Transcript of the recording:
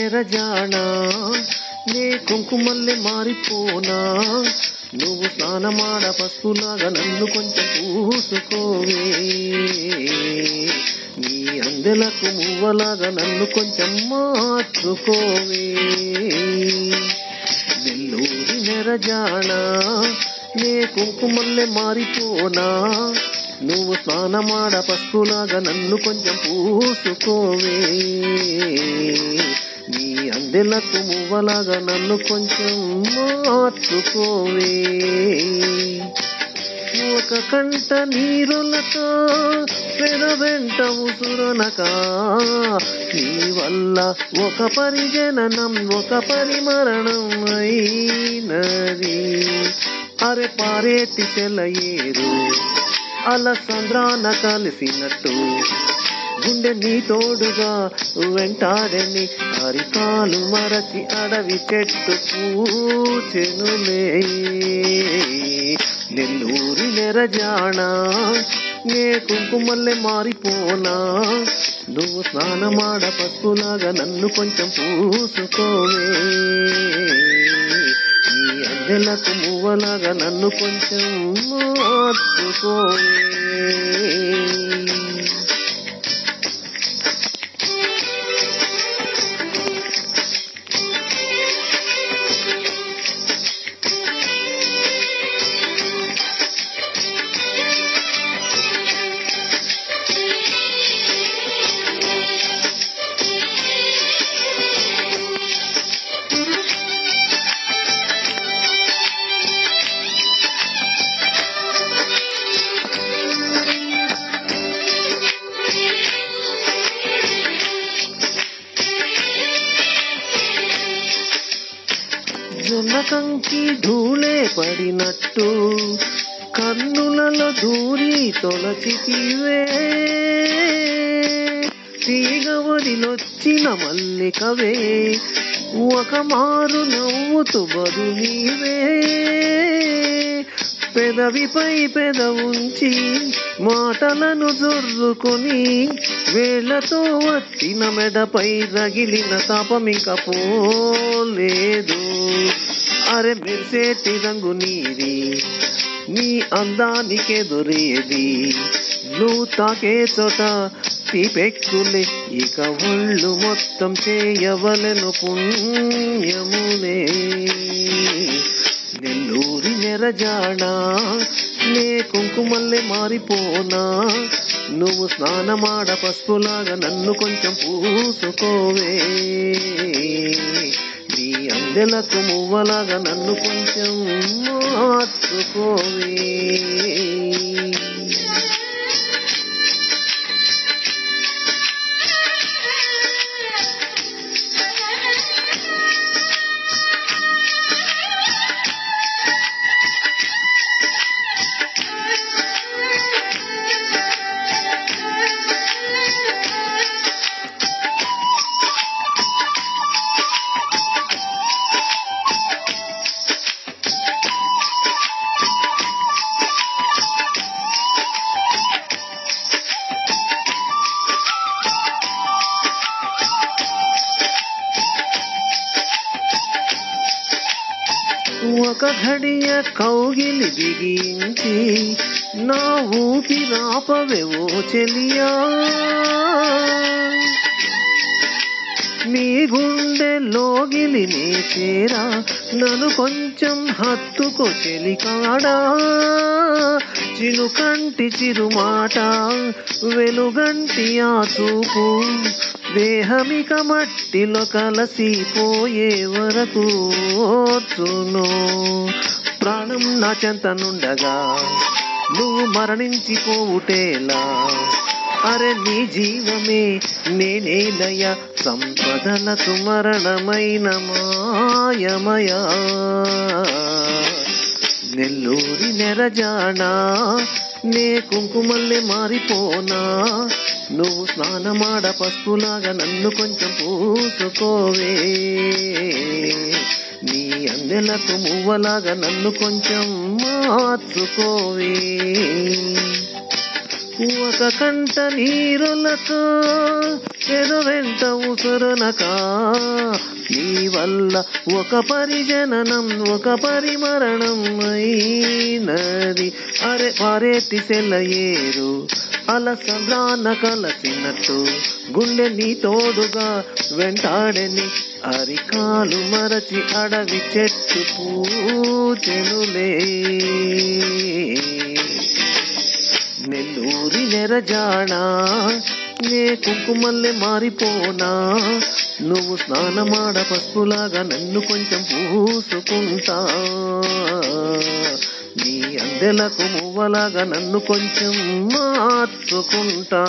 నెరజానా నే కుంకుమల్లె మారిపోనా నువ్వు స్నానమాడ పసుపులాగా నన్ను కొంచెం పూసుకోవే నీ అందెలకు మువ్వలాగా నన్ను కొంచెం మార్చుకోవే నెల్లూరి నెరజానా నే కుంకుమల్లె మారిపోనా నువ్వు స్నానమాడ పసుపులాగా నన్ను కొంచెం పూసుకోవే నీ అందెలకు మువ్వలాగా నన్ను కొంచెం మార్చుకోవే ఒక కంట నీరులక పెదవెంట ఉసురనక నీ వల్ల ఒక పరిజననం ఒక పరిమరణం అయినది అరె పారేటి సెలయేరు అలసంద్రాన కలిసినట్టు గుండె నీ తోడుగా వెంటాడని అరికాలు మరచి అడవి చెట్టు పూచెనులే నెల్లూరి నెరజానా నే కుంకుమల్లె మారిపోనా నువ్వు స్నానమాడ పసుపులాగా నన్ను కొంచెం పూసుకోవే నీ అందెలకు మువ్వలాగా నన్ను కొంచెం మార్చుకోవే జొన్నకంకి ధూళే పడినట్టు కన్నులలో దూరి తొలచితివే తీగవడిలొచ్చిన మల్లికవే ఒక మారు నవ్వుతూ బదులీవే పెదవిపై పెదవుంచి మాటలను జొర్రుకొని వేళ్లతో వచ్చిన మెడపై రగిలిన తాపమింక పోలేదు అరె మెరిసేటి రంగు నీది నీ అందానికెదురేది నువ్వు తాకే చోట తీపెక్కులే ఇక ఒళ్ళు మొత్తం చేయవలెను పుణ్యములే నెల్లూరి నెరజానా నే కుంకుమల్లె మారిపోనా నువ్వు స్నానమాడ పసుపులాగా నన్ను కొంచెం పూసుకోవే నీ అందెలకు మువ్వలాగా నన్ను కొంచెం మార్చుకోవే ఒక ఘడియ కౌగిలి బిగించి నా ఊపిరాపవెవో చెలియా నీ గుండె లోగిలి నే చేరా నన్ను కొంచెం హత్తుకో చెలికాడా చిలుకంటి చిరుమాట వెలుగంటి ఆ చూపు దేహమిక మట్టిలో కలసిపోయే వరకు ఓర్చును ప్రాణం నా చెంతనుండగా నువ్వు మరణించిపోవుటేలా అరె నీ జీవమే నేనేలయ సంపదలకు మరణమైన మాయమయా నెల్లూరి నెరజానా నే కుంకుమల్లె మారిపోనా నువ్వు స్నానమాడ పసుపులాగా నన్ను కొంచెం పూసుకోవే నీ అందెలకు మువ్వలాగా నన్ను కొంచెం మార్చుకోవే ఒక కంట నీరులతో వెంట ఉసరనక నీ వల్ల ఒక పరిజననం ఒక పరిమరణం అయినది. అరే వారేటి సెలయేరు అలసంద్రాన కలసినట్టు గుండె నీ తోడుగా వెంటాడని అరికాలు మరచి అడవి చెట్టు పూచెనులే. నెల్లూరి నెరజాడా నే కుంకుమల్లె మారిపోనా, నువ్వు స్నానమాడ పసుపులాగా నన్ను కొంచెం పూసుకుంటా, నీ అందెలకు మువ్వలాగా నన్ను కొంచెం మార్చుకుంటా.